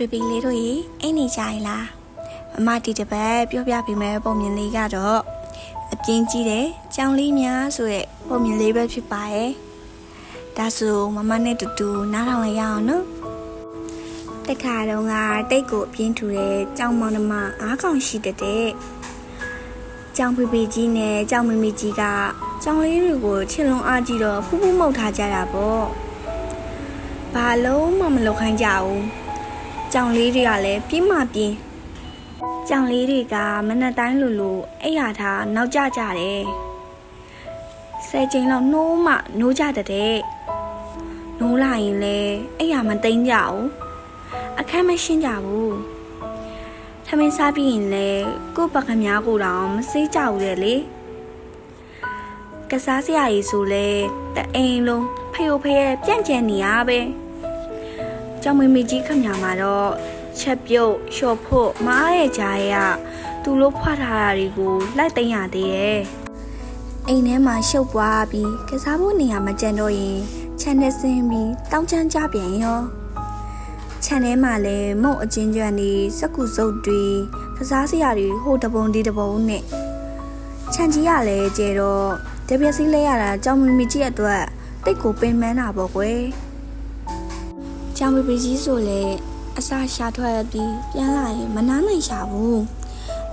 ဖေဖေလေးတို့ရေအိမ်နေကြရင်လားမမဒီတစ်ပတ်ပြောပြပေးမယ်ပုံမြင်လေးကတော့အပြင်းကြီးတဲ့ကြောင်လေးများဆိုတဲ့ပုံမြင်လေးပဲဖြစ်ပါရဲ့ဒါဆိုမမနဲ့တူတူနားထောင်လိုက်ရအောင်နော်တခါတော့ကတိတ်ကိုအပြင်းထူတဲ့ကြောင်မောင်နှမ9ကောင်ရှိတဲ့ကြောင်ဖေဖေကြီးနဲ့ကြောင်မမီကြီးကကြောင်လေးတွေကိုချစ်လွန်အားကြီးတော့ဖူးဖူးမှုတ်ထားကြတာပေါ့ဘာလုံးမလုပ်ခိုင်းကြဘူးကြောင်လေးတွေကလည်းပြင်းမှပြင်းကြောင်လေးတွေကမနက်တိုင်းလိုအိပ်ရထားနောက်ကျကြတယ်10ချိန်လောက်နှိုးမှနိုးကြတဲ့နိုးလာရင်လည်းအိပ်ရမသိမ်းကြဘူးအခက်မရှင်းကြဘူးထမင်းစားပြီးရင်လည်းကိုယ့်ပကများကိုတောင်မစေးကြဘူးလေကစားစရာကြီးဆိုလဲတအိမ်လုံးဖေယိုဖေးပြန့်ကျဲနေရပဲကြောင်မမီကြီးခမညာမှာတော့ချက်ပြုတ်လျှော်ဖို့မအားရဲ့ကြားရသူလို့ဖွာထားတာတွေကိုလိုက်သိမ်းရသေးတယ်အိမ်ထဲမှာရှုပ်ပွားပြီးကစားဖို့နေရာမကျန်တော့ရင်ခြံထဲဆင်းပြီးတောင်းချမ်းကြပြန်ရောခြံထဲမှာလည်းမုတ်အချင်းကျွမ်းတွေစက်ကူစုပ်တွေကစားစရာတွေဟိုတပုံဒီတပုံနဲ့ခြံကြီးရလဲကျဲတော့တပြက်စီးလဲရတာကြောင်မမီကြီးအတွက်တိတ်ကိုပင်ပန်းတာပေါ့ကွယ်ကြောင်မမီကြီးဆိုလဲအစာရှာထွက်ပြီးပြန်လာရင်မနားနိုင်ရှာဘူး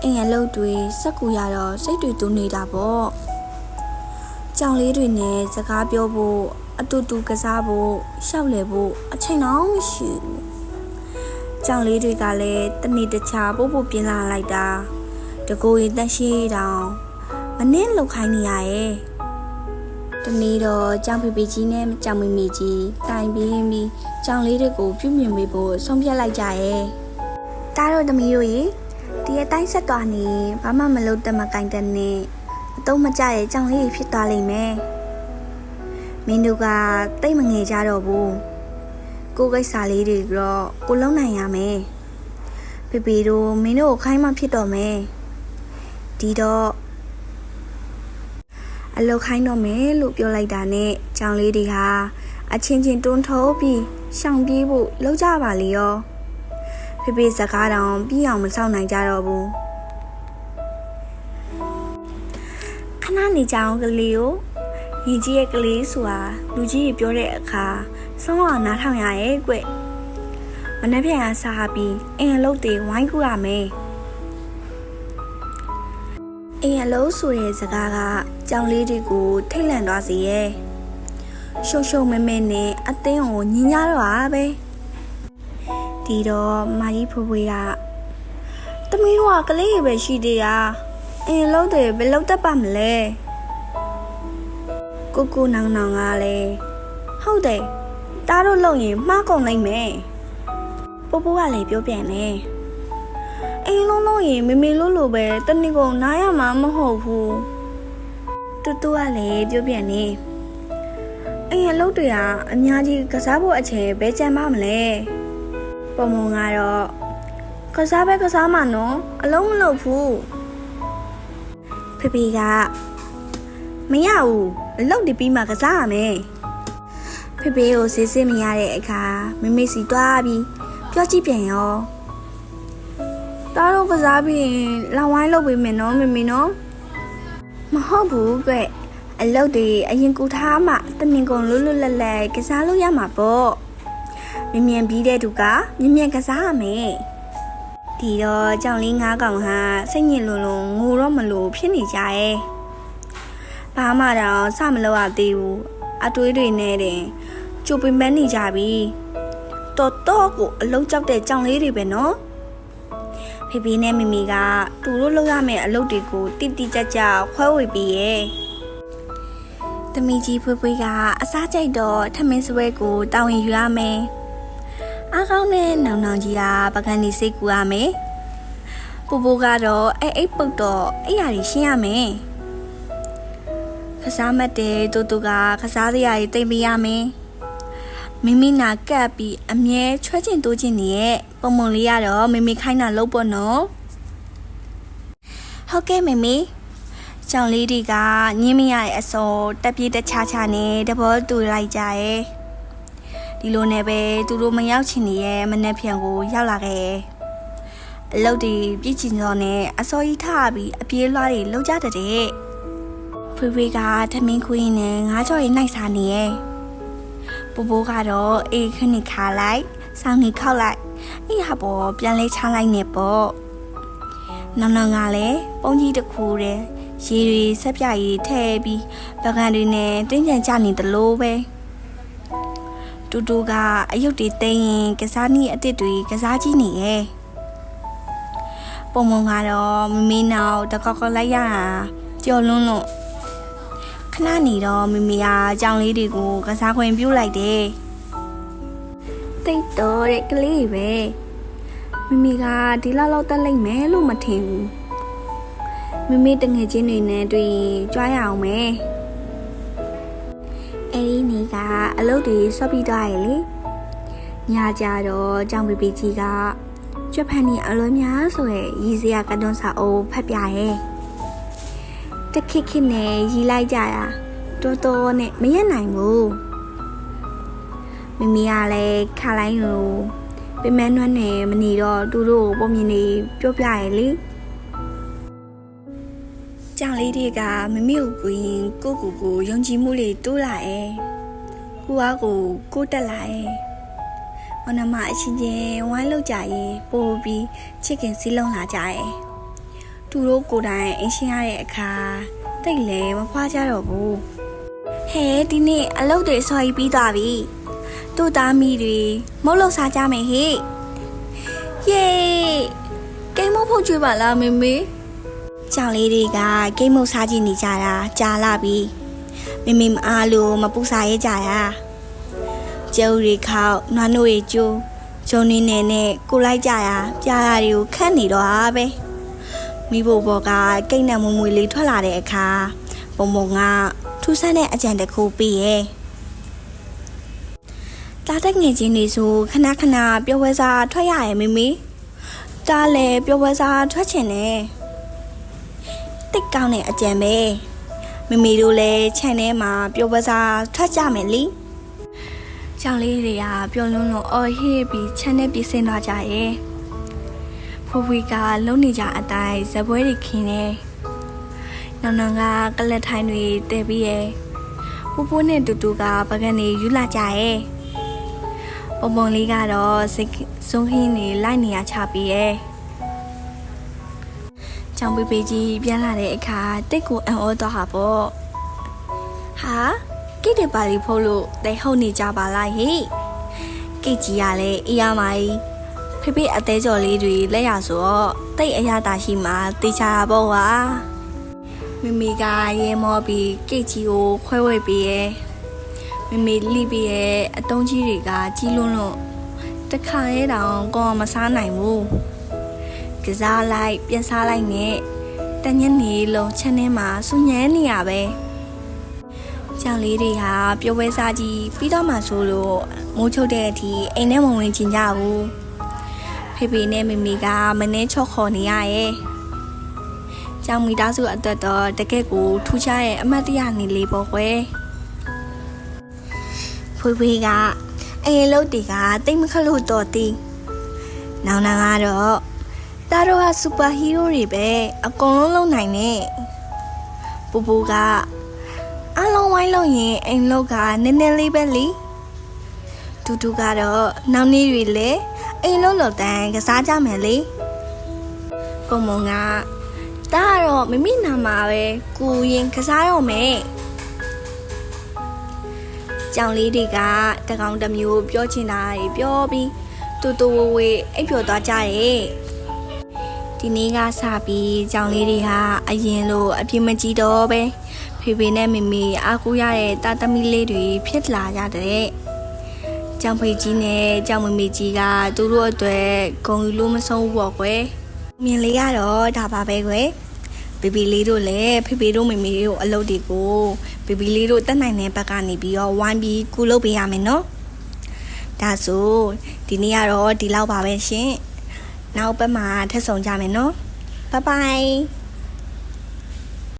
အိမ်အလုပ်တွေစက်ကူရတော့စိတ်တွေတူနေတာပေါ့ကြောင်လေးတွေနဲ့စကားပြောဖို့အတူတူကစားဖို့ရှောက်လေဖို့အချိန်တော့မရှိဘူးကြောင်လေးတွေကလည်းတနေ့တခြားပို့ပြင်းလာလိုက်တာတကူရင်တက်ရှိတောင်မနှင်းလောက်ခိုင်းနေရရဲ့တနေ့တော့ကြောင်ဖေဖေကြီးနဲ့ကြောင်မမီကြီးတိုင်ပြီးကြောင်လေးတွေကိုပြုမြင်ပေးဖို့ဆုံးဖြတ်လိုက်ကြရဲ့တားတို့သမီးတို့ရေဒီအတိုင်းဆက်သွားနေဘာမှမလုပ်တတ်မကင်တဲ့နဲ့အတုံးမကြတဲ့ကြောင်လေးဖြစ်သွားလိမ့်မယ်မင်းတို့ကတိတ်မငယ်ကြတော့ဘူးကိုကိစ္စလေးတွေတော့ကိုလုံးနိုင်ရမယ်ဖေဖေတို့မင်းတို့ကိုခိုင်းမှဖြစ်တော့မယ်ဒီတော့အလောက်ခိုင်းတော့မယ်လို့ပြောလိုက်တာနဲ့ကြောင်လေးတွေဟာအချင်းချင်းတွန်းထုတ်ပြီးရှောင်ပြေးဖို့လောက်ကြပါလေရောဖေဖေစကားတောင်ပြီးအောင်မဆောင်နိုင်ကြတော့ဘူးခဏနေကြအောင်ကလေးကိုရင်ကြီးရဲ့ကလေးဆိုတာလူကြီးပြောတဲ့အခါဆုံးအောင်နားထောင်ရရဲ့ကွမနှက်ပြန်အားစားပြီးအိမ်အလုပ်တွေဝိုင်းကူရမယ်အိမ်အလုပ်ဆိုတဲ့စကားကကြောင်လေးတွေကိုထိတ်လန့်သွားစေရဲ့ရှုံရှုံမဲမဲနဲ့အသင်းကိုညင်ကြတော့ပါပဲဒီတော့မာကြီးဖွေးဖွေးကတမီးတို့ကကလေးပဲရှိသေးတာအင်းလုံးတွေဘယ်လောက်တက်ပါမလဲကိုနောင်နောင်ကလည်းဟုတ်တယ်တားတို့လုံရင်မှားကုန်နိုင်မယ်ပိုးပိုးကလည်းပြောပြန်တယ်အင်းလုံးလုံးရင်မမေလို့ပဲတနည်းကုန်နားရမှာမဟုတ်ဘူးတူတူကလည်းပြောပြန်နေအိမ်အလုပ်တွေကအများကြီးကစားဖို့အချိန်ဘယ်ကြမ်းပါမလဲပုံမုံကတော့ကစားပဲကစားမှာနော်အလုံးမလုပ်ဘူးဖေဖေကမရဘူးအလုပ်တွေပြီးမှကစားရမယ်ဖေဖေကိုစစ်မရတဲ့အခါမမေစီတွားပြီးပြောကြည့်ပြန်ရောတားတော့ကစားပြီးလောင်ဝိုင်းလုပ်ပေးမယ်နော်မမေနော်မဟုတ်ဘူးကွအလုပ်တွေအရင်ကူထားမှတမင်ကုန်လွတ်လပ်ကစားလို့ရမှာပေါ့မြင်ပြီးတဲ့သူကမြင်ကစားရမယ်ဒီတော့ကြောင်လေး9ကောင်ဟာစိတ်ညစ်လုံးငိုတော့မလို့ဖြစ်နေကြရဲ့ဘာမှတော့စမလုပ်ရသေးဘူးအတွေးတွေနဲ့တင်ကြိုပင်ပန်းနေကြပြီတော်ကိုအလုပ်ကြောက်တဲ့ကြောင်လေးတွေပဲနော်ဖေဖေနဲ့မမီကသူတို့လုပ်ရမယ့်အလုပ်တွေကိုတိကျကျခွဲဝေပြီးရဲ့သမီးကြီးဖွေးဖွေးကအစားကြိုက်တော့ထမင်းစပွဲကိုတောင်းရင်ယူရမယ်အားကောင်းတဲ့နောင်နောင်ကြီးကပကံနေစိတ်ကူရမယ်ပူပူကတော့အိတ်ပုတ်တော့အဲ့ရည်ရှင်းရမယ်ကစားမတ်တဲ့တူတူကကစားစရာတွေတိတ်ပေးရမယ်မိမိနာကပ်ပြီးအမြဲချွဲချင်တိုးချင်နေရဲ့ပုံမုံလေးရတော့မိမိခိုင်းတာလုပ်ပေါ့နော်ဟုတ်ကဲ့မိမိကြောင်လေးတွေကညင်းမရတဲ့အစောတက်ပြေးတခြားနဲ့တဘောတူလိုက်ကြရဲ့ဒီ ဒီလိုနဲ့ပဲသူတို့မရောက်ချင်နေရဲ့မနေ့ပြန်ကိုရောက်လာခဲ့အလုပ်တွေပြည့်ချင်စောနဲ့အစောကြီးထားပြီးအပြေးလွှားတွေလှုပ်ကြတဲ့ဖွေဖွေကထမင်းခွေးနဲ့ငါးကြော်ရီနှိုက်စားနေရဲ့ပူပူကတော့အေးခဏခါလိုက်စောင်းနေခောက်လိုက်အေးဟာပေါ်ပြန်လဲချလိုက်နေပေါ့နောင်ကလည်းပုံကြီးတစ်ခုတည်းရေတွေဆက်ပြရီထဲပြီးပကံတွေနဲ့တင်းကြံကြနေသလိုပဲတူတူကအယုတ်တွေသိရင်ကစားနည်းအစ်စ်တွေကစားကြည့်နေရဲ့ပုံမုံကတော့မမေနောက်တကောက်လိုက်ရတာကြော်လွန်းလို့ခဏနေတော့မမေကအကြောင်လေးတွေကိုကစားခွင့်ပြုလိုက်တယ်တိတ်တော့တဲ့ကလေးပဲမမေကဒီလောက်တက်လိုက်မယ်လို့မထင်ဘူးမမေတငယ်ချင်းတွေနဲ့တွေ့ရင်ကြွားရအောင်မယ်အဲ့ဒီနေ့ကအလုပ်တွေဆော့ပြီးသွားရလေညကြတော့ကြောင်ပီပီကြီးကကြွက်ဖန်နေအလွန်များဆိုရယ်ရီစရာကတွန်းစာအုပ်ဖတ်ပြရဲ့တခစ်ခစ်နဲ့ရီလိုက်ကြတာတော်နဲ့မရက်နိုင်ဘူးမမီကလည်းခါလိုက်လို့ပင်မနှွမ်းနဲ့မနေတော့သူတို့ပုံမြင်နေပြောပြရလေကြောင်လေးတွေကမမီကိုရင်ကိုယုံကြည်မှုလေးတိုးလာရဲ့ကိုတက်လာရဲ့မနမအချင်းချင်းဝိုင်းလောက်ကြရင်ပို့ပြီးချစ်ခင်စည်းလုံးလာကြရဲ့သူတို့ကိုယ်တိုင်အင်းရှင်းရတဲ့အခါတိတ်လည်းမဖွားကြတော့ဘူးဟဲဒီနေ့အလုပ်တွေဆော်ရီပြီးသွားပြီတို့သားမီတွေမုတ်လောက်စားကြမယ်ဟေ့ယေကိမ်းမဖို့ကြွေးပါလားမေမေကြောင်လေးတွေကကိမ်းမစားကြည့်နေကြတာကြာလာပြီမေမေမအားလို့မပူစားရဲကြတာကျုပ်ရီခေါက်နွားနို့ရီကျိုးဂျုံနေနဲ့ကိုလိုက်ကြတာပြားရာတွေကိုခတ်နေတော့ဟာပဲမိဖို့ဘောကကိတ်နဲ့မွမွေလေးထွက်လာတဲ့အခါပုံပုံကထူးဆန်းတဲ့အကြံတစ်ခုပေးရဲ့တားတဲ့ငယ်ချင်းတွေဆိုခဏပျော်ပွဲစားထွက်ရရဲ့မေမေတားလည်းပျော်ပွဲစားထွက်ချင်တယ်တိတ်ကောင်းတဲ့အကြံပဲမေမေတို့လည်းခြံထဲမှာပျော်ပွဲစားထွက်ကြမယ်လीကြောင်လေးတွေကပျော်လွန်းလို့အော်ဟစ်ပြီးခြံထဲပြေးဆင်းသွားကြရဲ့ဖွေဖွေကလုံနေကြအတိုင်းဇပွဲတွေခင်းနေနောင်ကကလက်ထိုင်းတွေတဲပြီးရဲ့ပူပူနဲ့တူတူကပကံနေယူလာကြရဲ့ပုံလေးကတော့စုံခင်းနေလိုက်နေရချပြီးရဲ့ကြောင်ပေပေကြီးပြန်လာတဲ့အခါတိတ်ကိုအံ့ဩသွားဟာပေါ့ဟာကိတ်တယ်ပါလီဖို့လို့တိတ်ဟုတ်နေကြပါလားဟိကိတ်ကြီးကလည်းအေးရမိုင်းဖေဖေအသေးကြော်လေးတွေလက်ရဆိုတော့တိတ်အရသာရှိမှတေချာပေါ့ကွာမမေကရဲမောပြီးကိတ်ကြီးကိုခွဲဝဲပြီးရဲ့မမေလိပြီးရဲ့အတုံးကြီးတွေကကြီးလွန်းလို့တခါရဲတောင်ကောမစားနိုင်ဘူးကစားလိုက်ပြန်စားလိုက်နဲ့တညနေလုံးချမ်းထဲမှာစူညမ်းနေရပဲကြောင်လေးတွေဟာပျော်ပွဲစားကြီးပြီးတော့မှဆိုလို့မိုးချုပ်တဲ့အထိအိမ်ထဲမဝင်ချင်ကြဘူးဖေဖေနဲ့မမေကမနှဲချော့ခေါ်နေရရဲ့ကြောင်မိသားစုအတွက်တော့တကယ့်ကိုထူးခြားရဲ့အမတ်တရနေလေးပေါ့ကွယ်ဖွေကအရင်လို့တီကတိတ်မခလို့တော်တီနောင်ကတော့တားတော့ဟာစူပါဟီးရိုးတွေပဲအကုန်လုံးလုံနိုင်နေပူပူကအလုံးဝိုင်းလုံးရင်အိမ်လောက်ကနည်းနည်းလေးပဲလीတူတူကတော့နောက်နေ့တွေလေအိမ်လုံးလောက်တန်းကစားကြမယ်လေပုံမုံကတားတော့မမိနာမှာပဲကိုရင်ကစားတော့မယ်ကြောင်လေးတွေကတကောင်တစ်မျိုးပြောချင်တာတွေပြောပြီးတူဝဝေးအိပ်ပျော်သွားကြတယ်ဒီနေ့ကစပြီးကြောင်လေးတွေဟာအရင်လိုအပြင်းမကြီးတော့ပဲဖေဖေနဲ့မေမေအားကိုးရတဲ့တာသမီလေးတွေဖြစ်လာကြတဲ့ကြောင်ဖေကြီးနဲ့ကြောင်မေမေကြီးကသူတို့အတွက်ဂုံယူလို့မဆုံးဘူးပေါ့ကွယ်မြင်လေးကတော့ဒါပါပဲကွယ်ဘေဘီလေးတို့လည်းဖေဖေတို့မေမေတို့အလုပ်တွေကိုဘေဘီလေးတို့တက်နိုင်တဲ့ဘက်ကနေပြီးတော့ဝိုင်းပြီးကူလုပ်ပေးရမယ်နော်ဒါဆိုဒီနေ့ကတော့ဒီလောက်ပါပဲရှင်နောက်ပတ်မှာထပ်ဆောင်ကြမယ်နော်ဘိုင်ဘိုင်